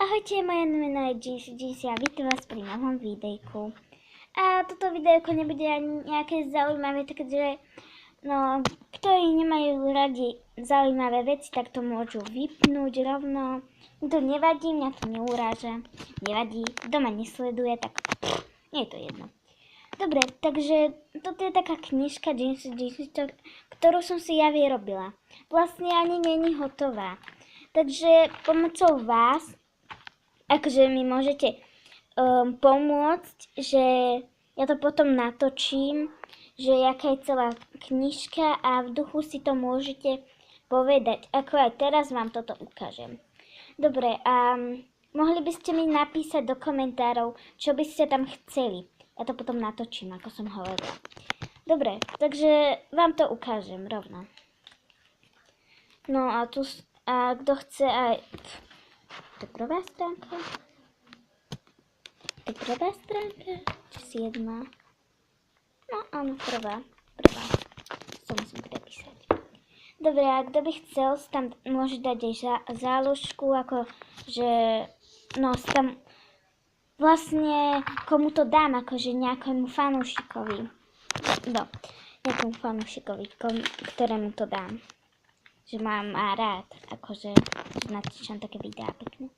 Ahojte, moje meno je GC a vítam vás pri novom videjku. A toto videjko nebude ani nejaké zaujímavé, takže ktorí nemajú radi zaujímavé veci, tak to môžu vypnúť rovno. To nevadí, mňa to neuráža, nevadí, doma nesleduje, tak nie je to jedno. Dobre, takže toto je taká knižka GC, ktorú som si ja vyrobila. Vlastne ani není hotová. Takže pomocou vás akože mi môžete pomôcť, že ja to potom natočím, že jaká je celá knižka a v duchu si to môžete povedať, ako aj teraz vám toto ukážem. Dobre, a mohli by ste mi napísať do komentárov, čo by ste tam chceli. Ja to potom natočím, ako som hovorila. Dobre, takže vám to ukážem rovno. No a tu, kto chce aj... To je prvá stránka? To je prvá stránka? Či 7? No áno, prvá. To musím prepísať. Dobre, a kto by chcel, tam môže dať aj záložku, ako že... No, tam vlastne komu to dám, akože nejakému fanúšikovi. No, nejakému fanúšikovi, ktorému to dám. Že mám rád, akože natíčam také videá pekné.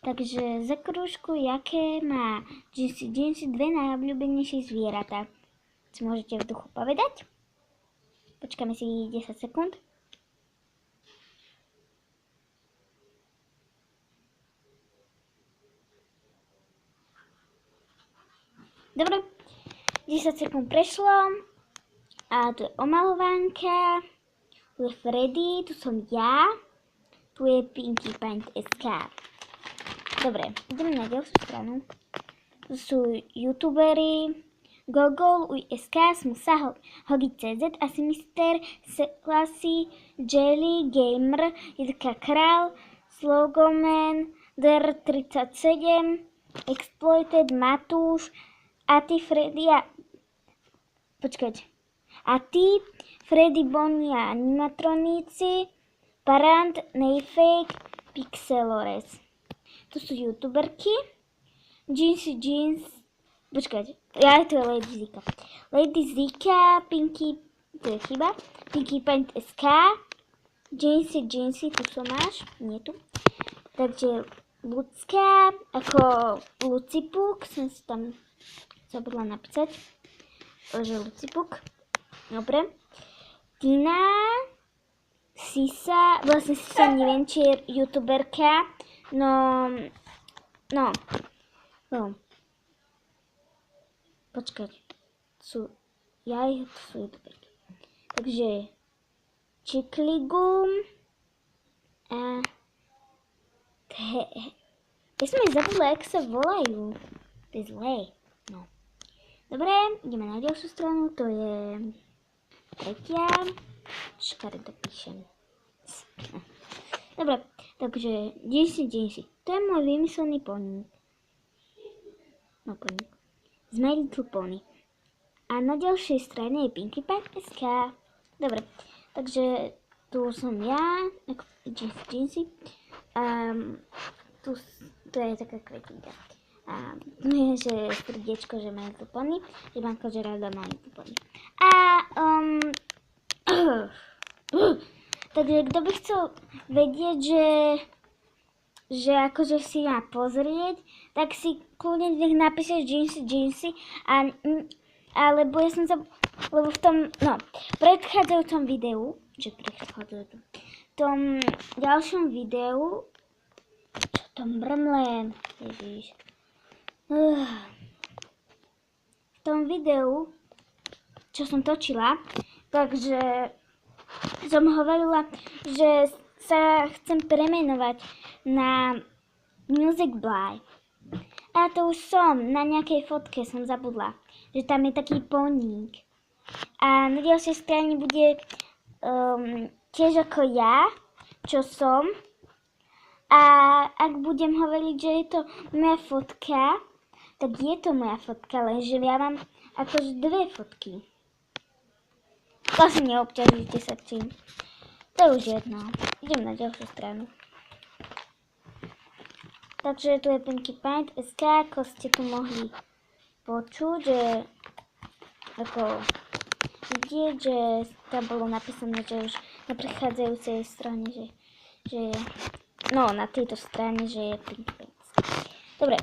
Takže za krúžku, jaké má GC dve najobľúbenejšie zvieratá. Si môžete v duchu povedať? Počkáme si 10 sekúnd. Dobre, 10 sekúnd prešlo. A tu je omalovánka. Tu je Freddy, tu som ja, tu je Pinky Paint SK. Dobre, ideme na ďalšiu stranu. Tu sú youtuberi, Gogol, USK, Smusa, Hogi.cz, Asimister, Selassie, Jelly, Gamer, Jirka Král, Slogoman, DR37, Exploited, Matúš, a ty Freddy a... Počkajte. A ty, Freddy, Bonnie a animatroníci, Parant, Neyfake, Pixelores. Tu sú youtuberky. GC, počkajte, tu je Lady Zika. Lady Zika, Pinky, to je chyba, Pinky Paint SK, GC, tu som máš, nie tu. Takže ľudská, ako Lucipuk, som si tam zabudla napísať, že Lucipuk. Dobre. Tina, Sisa, vlastne Sisa neviem, či je youtuberka, no. Počkať, sú youtuberky. Takže Čikligum a ja som aj zabudla, jak sa volajú. To je zlé, no. Dobre, ideme na ďalšiu stranu, to je tretia. Škaredo píšem. Dobre, takže GC. To je môj vymyslený poník. No poník. Z My Little Pony. A na ďalšej strane je Pinky Paint SK. Dobre, takže tu som ja, ako GC. Tu je taká kvetinka. Nie, že srdiečko, že My Little Pony, že mám že rada My Little Pony. Takže kto by chcel vedieť, že akože si má pozrieť, tak si kľudne nech napíšeš GC, alebo ja som lebo v tom, predchádzajúcom videu, v tom ďalšom videu, čo to mrmlem, ježiš, v tom videu, čo som točila, takže som hovorila, že sa chcem premenovať na Music Bly. A to už som, na nejakej fotke som zabudla, že tam je taký poník. A na ďalšej strane bude tiež ako ja, čo som. A ak budem hovoriť, že je to moja fotka, tak je to moja fotka, lenže ja mám akože dve fotky. Vlastne neobťažujte sa tým. To je už jedno. Idem na ďalšiu stranu. Takže tu je Pinky Paint SK, ako ste tu mohli počuť, že ako vidieť, že tam bolo napísané, že už na prechádzajúcej strane, že no na tejto strane, že je Pinky Paint. Dobre,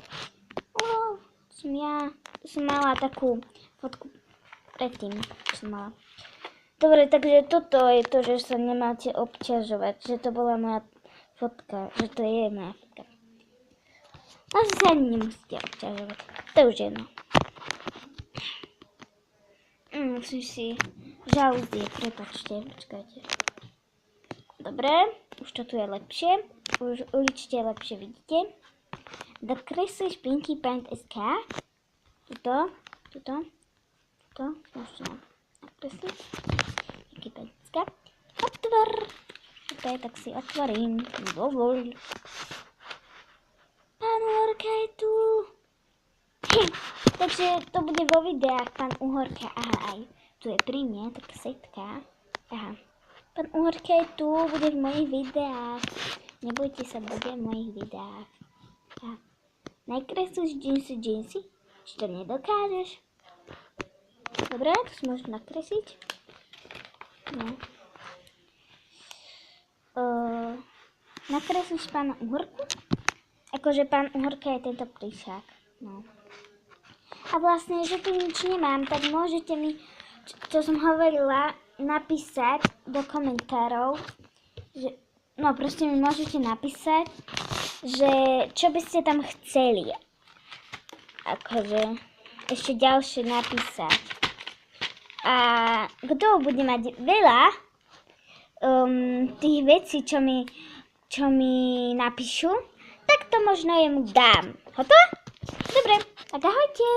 som mala takú fotku predtým, som mala. Dobre, takže toto je to, že sa nemáte obťažovať, že to bola moja fotka, že to je moja fotka. Asi sa ani nemusíte obťažovať, to je už jedno. Musím si žalúzie, prepáčte, počkajte. Dobre, už to tu je lepšie, už určite lepšie vidíte. Dokreslíš Pinky Paint SK, tuto, môžete nakresliť. Pinky Paint SK, otvor, okay, tak si otvorím, dovol. Pán Uhorka je tu. Takže to bude vo videách, pán Uhorka, aha, aj tu je pri mne, taká setka, aha. Pán Uhorka je tu, bude v mojich videách, nebojte sa, bude v mojich videách. Aha. Nakreslíš džinsy, či to nedokážeš? Dobre, to si môžem nakresliť. No. Nakreslíš pána Uhorku? Akože pán Uhorka je tento príšak. No. A vlastne, že tu nič nemám, tak môžete mi, čo som hovorila, napísať do komentárov, že, no proste mi môžete napísať, že čo by ste tam chceli. Akože ešte ďalšie napísať. A kto bude mať veľa tých vecí, čo mi napíšu, tak to možno jemu dám. Hotovo? Dobre, tak ahojte.